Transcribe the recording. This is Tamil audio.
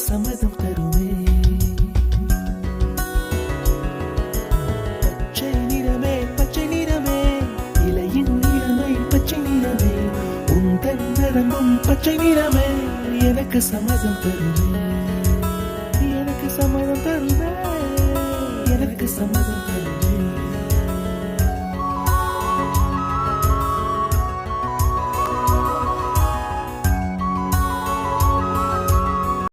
சம்மதம் தருமே. பச்சை நிறமே பச்சை நிறமே, இலையின் நிறமை பச்சை நிறமே, உந்தன் நரம்பும் பச்சை நிறமே, எனக்கு சம்மதம் தருமே, எனக்கு சம்மதம் தருமே, எனக்கு சம்மதம் தருமே.